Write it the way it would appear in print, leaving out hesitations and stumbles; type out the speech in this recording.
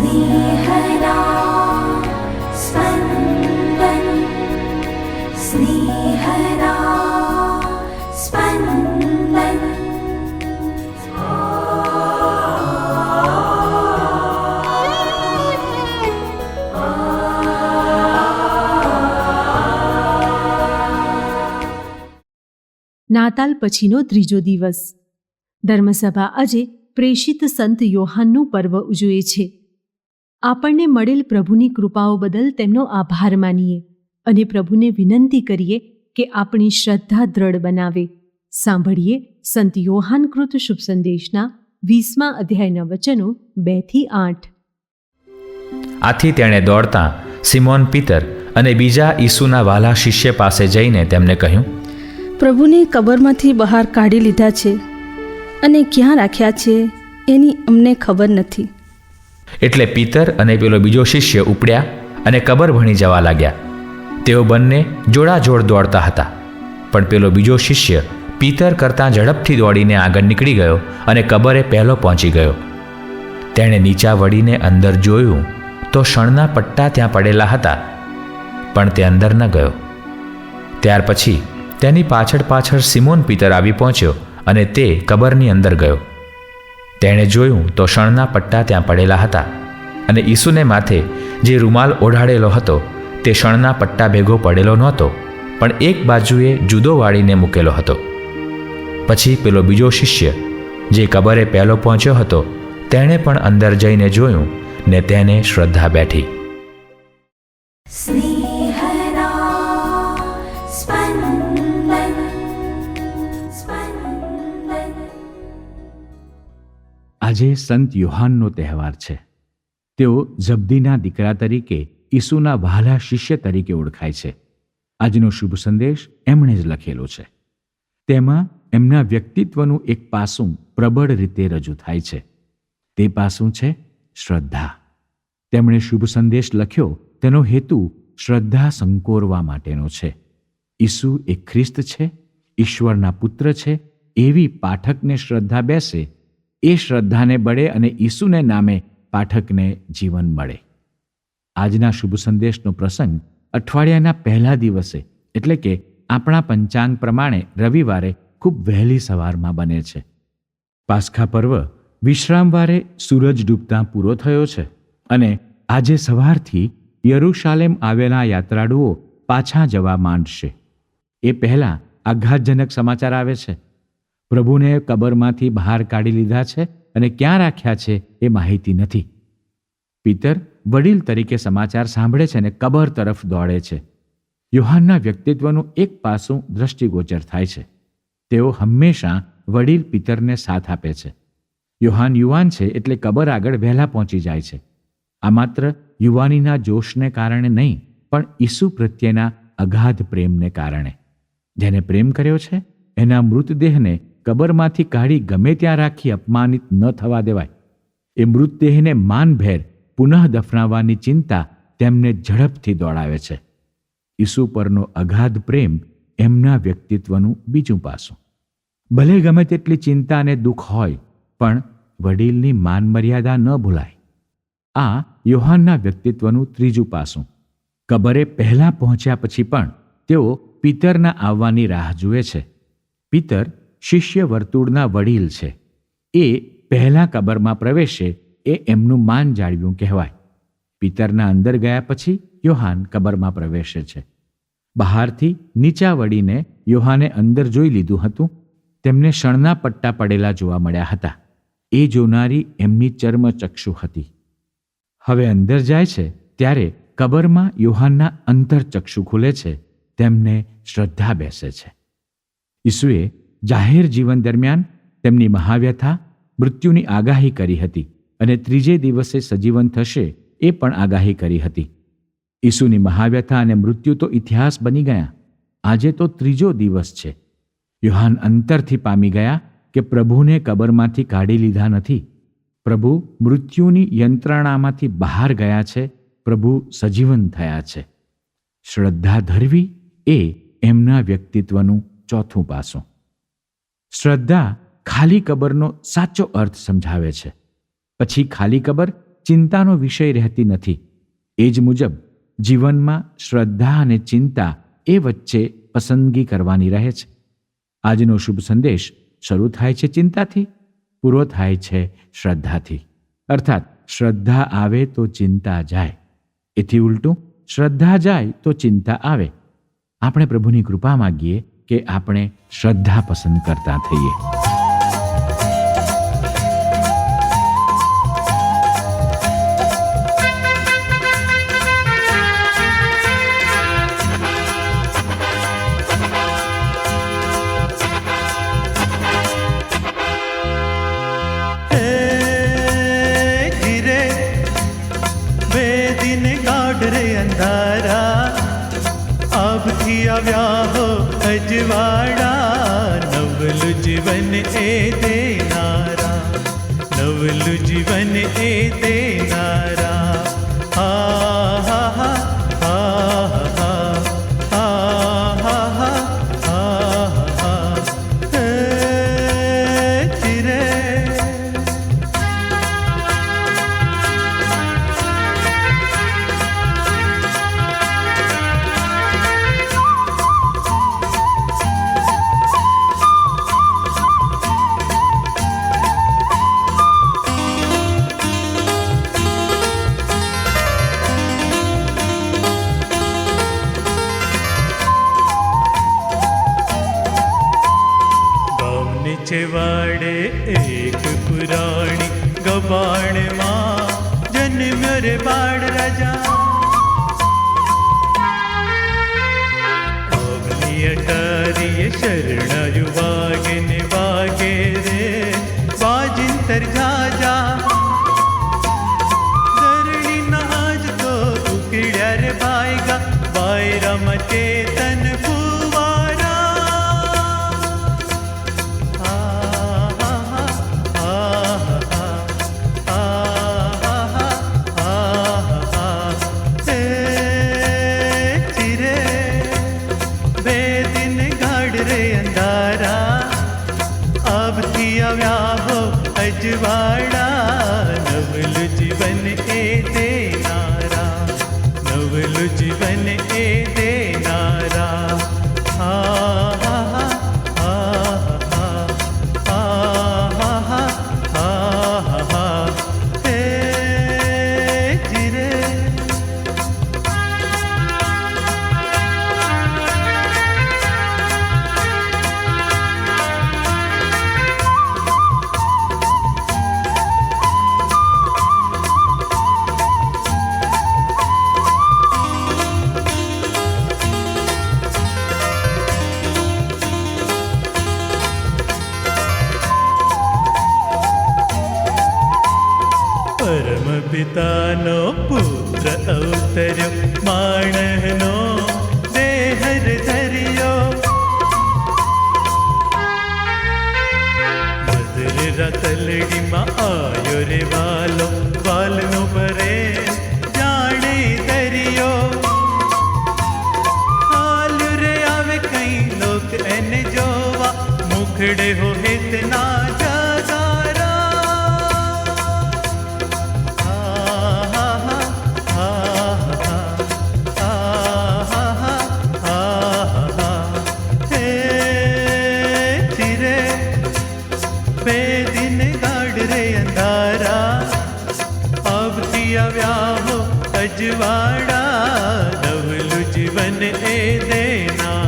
स्नेहदा स्पन्दन स्नेहदा स्पन्दन। નાતાલ પછીનો ત્રીજો દિવસ. ધર્મસભા આજે પ્રેષિત સંત યોહાનનું પર્વ ઉજવે છે. આપણને મળેલ પ્રભુની કૃપાઓ બદલ તેમનો આભાર માનીએ અને પ્રભુને વિનંતી કરીએ કે આપણી શ્રદ્ધા દ્રઢ બનાવે. સાંભળીએ સંત યોહાનકૃત શુભ સંદેશના 20મા અધ્યાયના વચનો 2-8. આથી તેણે દોડતા સિમોન પીતર અને બીજા ઈસુના વાલા શિષ્ય પાસે જઈને તેમને કહ્યું, પ્રભુને કબરમાંથી બહાર કાઢી લીધા છે અને ક્યાં રાખ્યા છે એની અમને ખબર નથી. એટલે પીતર અને પેલો બીજો શિષ્ય ઉપડ્યા અને કબર ભણી જવા લાગ્યા. તેઓ બંને જોડાજોડ દોડતા હતા, પણ પેલો બીજો શિષ્ય પીતર કરતાં ઝડપથી દોડીને આગળ નીકળી ગયો અને કબરે પહેલો પહોંચી ગયો. તેણે નીચા વળીને અંદર જોયું તો શણના પટ્ટા ત્યાં પડેલા હતા, પણ તે અંદર ન ગયો. ત્યાર પછી તેની પાછળ પાછળ સિમોન પીતર આવી પહોંચ્યો અને તે કબરની અંદર ગયો. તેણે જોયું તો શણના પટ્ટા ત્યાં પડેલા હતા અને ઈસુને માથે જે રૂમાલ ઓઢાડેલો હતો તે શણના પટ્ટા ભેગો પડેલો નહોતો, પણ એક બાજુએ જુદો વાળીને મૂકેલો હતો. પછી પેલો બીજો શિષ્ય જે કબરે પહેલો પહોંચ્યો હતો તેણે પણ અંદર જઈને જોયું ને તેને શ્રદ્ધા બેઠી. स्नेहदा स्पन्दन स्पन्दन। આજે સંત યોહાનનો તહેવાર છે. તેઓ જબ્દીના દીકરા તરીકે ઈસુના વહાલા શિષ્ય તરીકે ઓળખાય છે. આજનો શુભ સંદેશ એમણે જ લખેલો છે. તેમાં એમના વ્યક્તિત્વનું એક પાસું પ્રબળ રીતે રજૂ થાય છે. તે પાસું છે શ્રદ્ધા. તેમણે શુભ સંદેશ લખ્યો તેનો હેતુ શ્રદ્ધા સંકોરવા માટેનો છે. ઈસુ એ ખ્રિસ્ત છે, ઈશ્વરના પુત્ર છે, એવી પાઠકને શ્રદ્ધા બેસે, એ શ્રદ્ધાને બળે અને ઈસુને નામે પાઠકને જીવન મળે. આજના શુભ સંદેશનો પ્રસંગ અઠવાડિયાના પહેલા દિવસે એટલે કે આપણા પંચાંગ પ્રમાણે રવિવારે ખૂબ વહેલી સવારમાં બને છે. પાસ્ખા પર્વ વિશ્રામવારે સૂરજ ડૂબતા પૂરો થયો છે અને આજે સવારથી યરૂશાલેમ આવેલા યાત્રાળુઓ પાછા જવા માંડશે. એ પહેલાં આઘાતજનક સમાચાર આવે છે. પ્રભુને કબરમાંથી બહાર કાઢી લીધા છે અને ક્યાં રાખ્યા છે એ માહિતી નથી. પીતર વડીલ તરીકે સમાચાર સાંભળે છે અને કબર તરફ દોડે છે. યોહાનના વ્યક્તિત્વનું એક પાસું દ્રષ્ટિગોચર થાય છે. તેઓ હંમેશા વડીલ પિતરને સાથ આપે છે. યોહાન યુવાન છે એટલે કબર આગળ વહેલા પહોંચી જાય છે. આ માત્ર યુવાનીના જોશને કારણે નહીં, પણ ઈસુ પ્રત્યેના અગાધ પ્રેમને કારણે. જેને પ્રેમ કર્યો છે એના મૃતદેહને કબરમાંથી કાઢી ગમે ત્યાં રાખી અપમાનિત ન થવા દેવાય. એ મૃતદેહને માનભેર પુનઃ દફનાવવાની ચિંતા તેમને ઝડપથી દોડાવે છે. ઈસુ પરનો અગાધ પ્રેમ એમના વ્યક્તિત્વનું બીજું પાસું. ભલે ગમે તેટલી ચિંતા અને દુઃખ હોય, પણ વડીલની માન મર્યાદા ન ભૂલાય. આ યોહાનના વ્યક્તિત્વનું ત્રીજું પાસું. કબરે પહેલાં પહોંચ્યા પછી પણ તેઓ પિતરના આવવાની રાહ જુએ છે. પિતર શિષ્ય વર્તુળના વડીલ છે. એ પહેલાં કબરમાં પ્રવેશે એ એમનું માન જાળવ્યું કહેવાય. પિતરના અંદર ગયા પછી યોહાન કબરમાં પ્રવેશે છે. બહારથી નીચા વળીને યોહાને અંદર જોઈ લીધું હતું. તેમને શણના પટ્ટા પડેલા જોવા મળ્યા હતા. એ જોનારી એમની ચર્મચક્ષુ હતી. હવે અંદર જાય છે ત્યારે કબરમાં યોહાનના અંતરચક્ષુ ખુલે છે. તેમને શ્રદ્ધા બેસે છે. ઈસુએ જાહેર જીવન દરમિયાન તેમની મહાવ્યથા, મૃત્યુની આગાહી કરી હતી અને ત્રીજે દિવસે સજીવન થશે એ પણ આગાહી કરી હતી. ઈસુની મહાવ્યથા અને મૃત્યુ તો ઇતિહાસ બની ગયા. આજે તો ત્રીજો દિવસ છે. યોહાન અંતરથી પામી ગયા કે પ્રભુને કબરમાંથી કાઢી લીધા નથી. પ્રભુ મૃત્યુની યંત્રણામાંથી બહાર ગયા છે. પ્રભુ સજીવન થયા છે. શ્રદ્ધા ધરવી એ એમના વ્યક્તિત્વનું ચોથું પાસું. શ્રદ્ધા ખાલી કબરનો સાચો અર્થ સમજાવે છે. પછી ખાલી કબર ચિંતાનો વિષય રહેતી નથી. એ જ મુજબ જીવનમાં શ્રદ્ધા અને ચિંતા એ વચ્ચે પસંદગી કરવાની રહે છે. આજનો શુભ સંદેશ શરૂ થાય છે ચિંતાથી, પૂરો થાય છે શ્રદ્ધાથી. અર્થાત શ્રદ્ધા આવે તો ચિંતા જાય. એથી ઉલટું શ્રદ્ધા જાય તો ચિંતા આવે. આપણે પ્રભુની કૃપા માગીએ કે આપણે શ્રદ્ધા પસંદ કરતા થઈએ. આવ્યા હો અજવાડા, નવલું જીવન એ દેનારા, નવલું જીવન એ દેનારા. હા હા હા હા હા હા હા હા ચિરે. છેવાડે એક પુરાણી ગબાણમાં જન્મ્યો રે બાળ રાજા. અગ્નિ અટારીએ શરણાયું વાગે ને વાગે રે વાજિંતર જાજા. ધરણી નાજ તો ઉકળ્યા રે બાયગા, બાયરામાં ચેતન અજવાડા. નવલું જીવન એ દેનારા, નવલું જીવન એ દેનારા. હા હા હા હા હા હા હા હે જીરે. પરમ પિતાનો પુત્ર અવતર્યો, માણસનો દેહર ધર્યો. મધુર રતલડીમાં આયો રે વાલો, વાલનો ભરે જાણે દરિયો. હાલ્યો રે આવે કઈ લોક એને જોવા, મુખડે હો હેતના અજવાડા. નવલું જીવન એ દેના